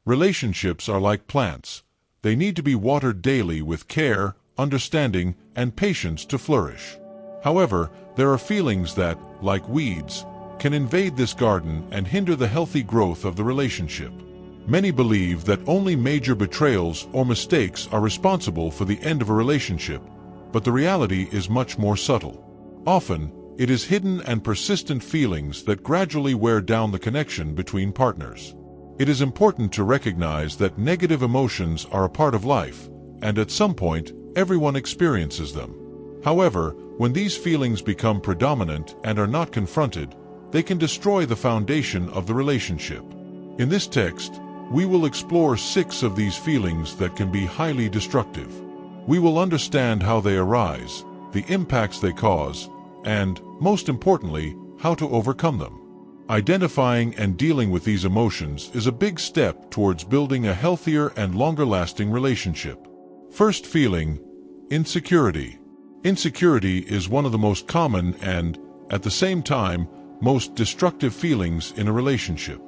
Relationships are like plants. They need to be watered daily with care, understanding, and patience to flourish. However, there are feelings that, like weeds, can invade this garden and hinder the healthy growth of the relationship. Many believe that only major betrayals or mistakes are responsible for the end of a relationship, but the reality is much more subtle. Often, it is hidden and persistent feelings that gradually wear down the connection between partners. It is important to recognize that negative emotions are a part of life, and at some point, everyone experiences them. However, when these feelings become predominant and are not confronted, they can destroy the foundation of the relationship. In this text, we will explore 6 of these feelings that can be highly destructive. We will understand how they arise, the impacts they cause, and, most importantly, how to overcome them. Identifying and dealing with these emotions is a big step towards building a healthier and longer-lasting relationship. First feeling, insecurity. Insecurity is one of the most common and, at the same time, most destructive feelings in a relationship.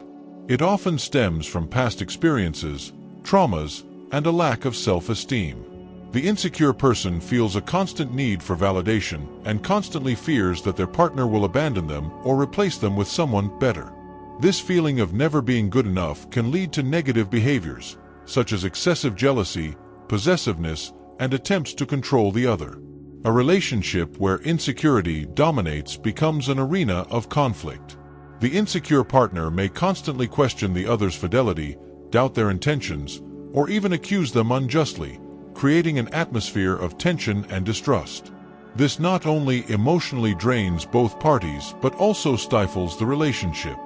It often stems from past experiences, traumas, and a lack of self-esteem. The insecure person feels a constant need for validation and constantly fears that their partner will abandon them or replace them with someone better. This feeling of never being good enough can lead to negative behaviors, such as excessive jealousy, possessiveness, and attempts to control the other. A relationship where insecurity dominates becomes an arena of conflict. The insecure partner may constantly question the other's fidelity, doubt their intentions, or even accuse them unjustly, creating an atmosphere of tension and distrust. This not only emotionally drains both parties but also stifles the relationship.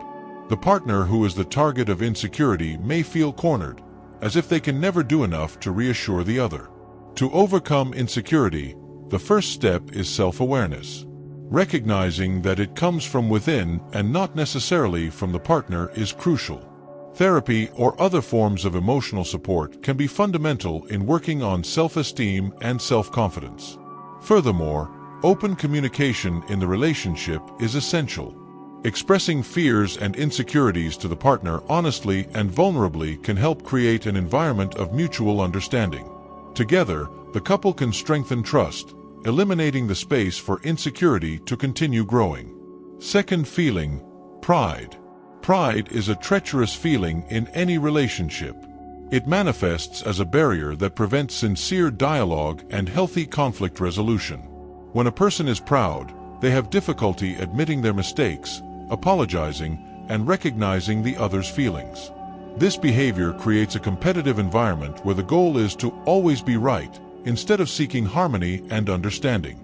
The partner who is the target of insecurity may feel cornered, as if they can never do enough to reassure the other. To overcome insecurity, the first step is self-awareness. Recognizing that it comes from within and not necessarily from the partner is crucial. Therapy or other forms of emotional support can be fundamental in working on self-esteem and self-confidence. Furthermore, open communication in the relationship is essential. Expressing fears and insecurities to the partner honestly and vulnerably can help create an environment of mutual understanding. Together, the couple can strengthen trust, eliminating the space for insecurity to continue growing. Second feeling, pride. Pride is a treacherous feeling in any relationship. It manifests as a barrier that prevents sincere dialogue and healthy conflict resolution. When a person is proud, they have difficulty admitting their mistakes, apologizing, and recognizing the other's feelings. This behavior creates a competitive environment where the goal is to always be right, instead of seeking harmony and understanding.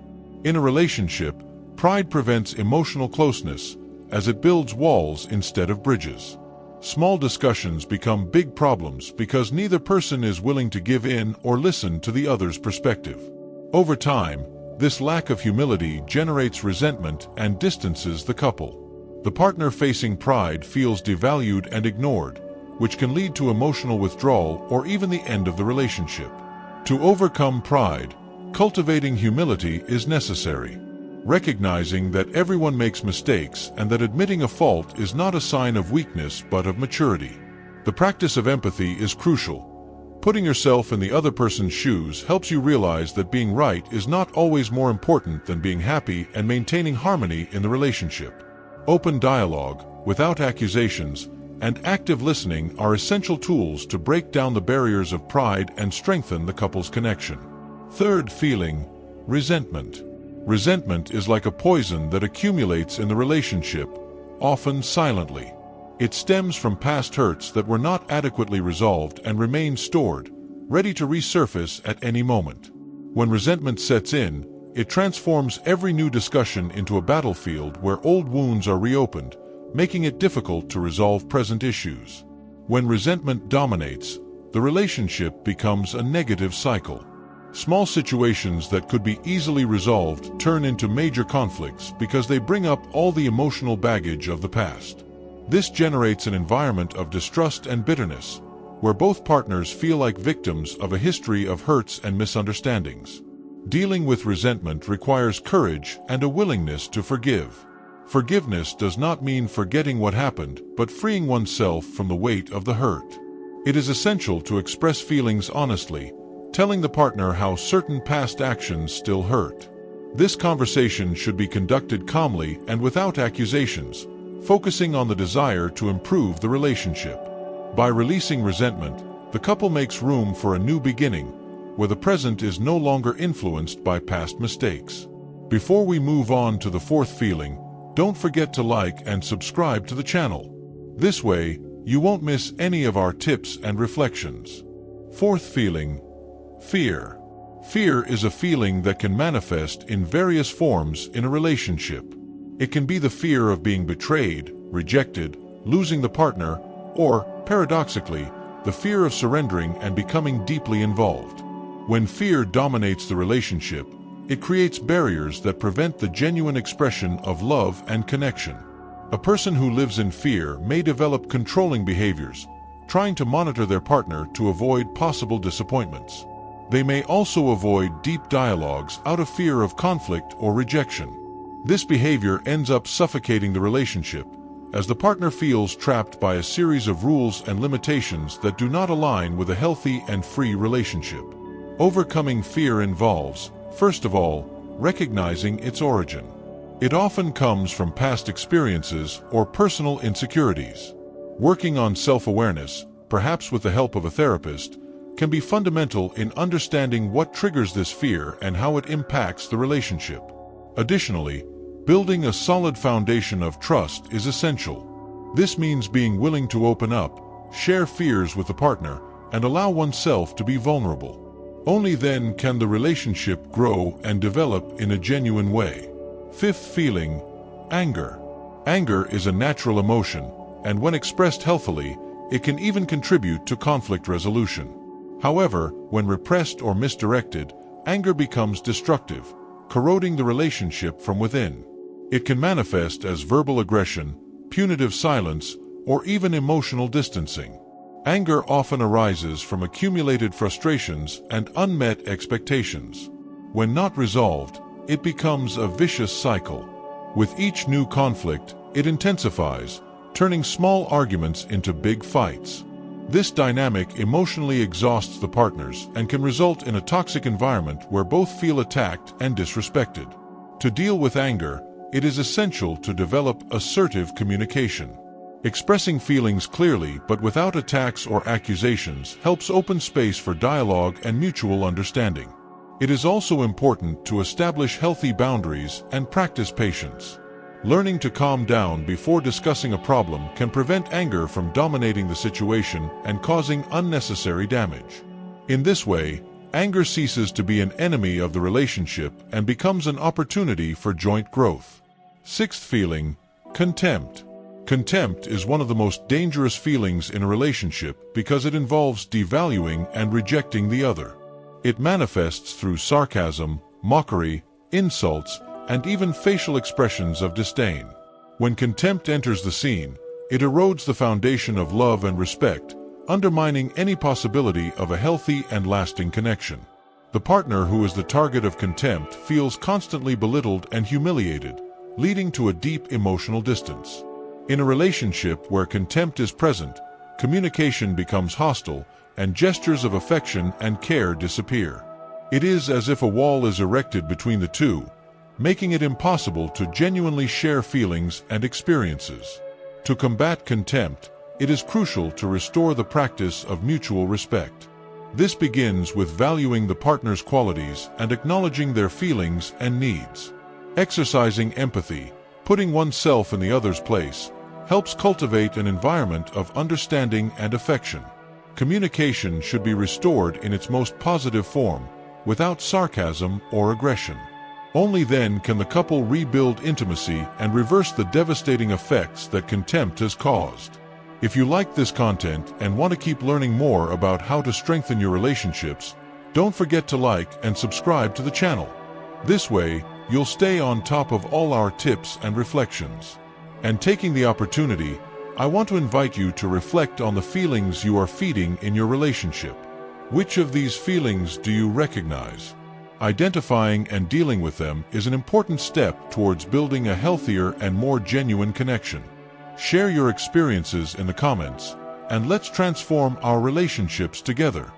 In a relationship, pride prevents emotional closeness, as it builds walls instead of bridges. Small discussions become big problems because neither person is willing to give in or listen to the other's perspective. Over time, this lack of humility generates resentment and distances the couple. The partner facing pride feels devalued and ignored, which can lead to emotional withdrawal or even the end of the relationship. To overcome pride, cultivating humility is necessary. Recognizing that everyone makes mistakes and that admitting a fault is not a sign of weakness but of maturity. The practice of empathy is crucial. Putting yourself in the other person's shoes helps you realize that being right is not always more important than being happy and maintaining harmony in the relationship. Open dialogue, without accusations, and active listening are essential tools to break down the barriers of pride and strengthen the couple's connection. Third feeling, resentment. Resentment is like a poison that accumulates in the relationship, often silently. It stems from past hurts that were not adequately resolved and remain stored, ready to resurface at any moment. When resentment sets in, it transforms every new discussion into a battlefield where old wounds are reopened, making it difficult to resolve present issues. When resentment dominates, the relationship becomes a negative cycle. Small situations that could be easily resolved turn into major conflicts because they bring up all the emotional baggage of the past. This generates an environment of distrust and bitterness, where both partners feel like victims of a history of hurts and misunderstandings. Dealing with resentment requires courage and a willingness to forgive. Forgiveness does not mean forgetting what happened, but freeing oneself from the weight of the hurt. It is essential to express feelings honestly, telling the partner how certain past actions still hurt. This conversation should be conducted calmly and without accusations, focusing on the desire to improve the relationship. By releasing resentment, the couple makes room for a new beginning, where the present is no longer influenced by past mistakes. Before we move on to the fourth feeling, don't forget to like and subscribe to the channel. This way, you won't miss any of our tips and reflections. Fourth feeling, fear. Fear is a feeling that can manifest in various forms in a relationship. It can be the fear of being betrayed, rejected, losing the partner, or, paradoxically, the fear of surrendering and becoming deeply involved. When fear dominates the relationship, it creates barriers that prevent the genuine expression of love and connection. A person who lives in fear may develop controlling behaviors, trying to monitor their partner to avoid possible disappointments. They may also avoid deep dialogues out of fear of conflict or rejection. This behavior ends up suffocating the relationship, as the partner feels trapped by a series of rules and limitations that do not align with a healthy and free relationship. Overcoming fear involves, first of all, recognizing its origin. It often comes from past experiences or personal insecurities. Working on self-awareness, perhaps with the help of a therapist, can be fundamental in understanding what triggers this fear and how it impacts the relationship. Additionally, building a solid foundation of trust is essential. This means being willing to open up, share fears with the partner, and allow oneself to be vulnerable. Only then can the relationship grow and develop in a genuine way. Fifth feeling, anger. Anger is a natural emotion, and when expressed healthily, it can even contribute to conflict resolution. However, when repressed or misdirected, anger becomes destructive, corroding the relationship from within. It can manifest as verbal aggression, punitive silence, or even emotional distancing. Anger often arises from accumulated frustrations and unmet expectations. When not resolved, it becomes a vicious cycle. With each new conflict, it intensifies, turning small arguments into big fights. This dynamic emotionally exhausts the partners and can result in a toxic environment where both feel attacked and disrespected. To deal with anger, it is essential to develop assertive communication. Expressing feelings clearly but without attacks or accusations helps open space for dialogue and mutual understanding. It is also important to establish healthy boundaries and practice patience. Learning to calm down before discussing a problem can prevent anger from dominating the situation and causing unnecessary damage. In this way, anger ceases to be an enemy of the relationship and becomes an opportunity for joint growth. Sixth feeling, contempt. Contempt is one of the most dangerous feelings in a relationship because it involves devaluing and rejecting the other. It manifests through sarcasm, mockery, insults, and even facial expressions of disdain. When contempt enters the scene, it erodes the foundation of love and respect, undermining any possibility of a healthy and lasting connection. The partner who is the target of contempt feels constantly belittled and humiliated, leading to a deep emotional distance. In a relationship where contempt is present, communication becomes hostile, and gestures of affection and care disappear. It is as if a wall is erected between the two, making it impossible to genuinely share feelings and experiences. To combat contempt, it is crucial to restore the practice of mutual respect. This begins with valuing the partner's qualities and acknowledging their feelings and needs. Exercising empathy, putting oneself in the other's place, helps cultivate an environment of understanding and affection. Communication should be restored in its most positive form, without sarcasm or aggression. Only then can the couple rebuild intimacy and reverse the devastating effects that contempt has caused. If you like this content and want to keep learning more about how to strengthen your relationships, don't forget to like and subscribe to the channel. This way, you'll stay on top of all our tips and reflections. And taking the opportunity, I want to invite you to reflect on the feelings you are feeding in your relationship. Which of these feelings do you recognize? Identifying and dealing with them is an important step towards building a healthier and more genuine connection. Share your experiences in the comments, and let's transform our relationships together.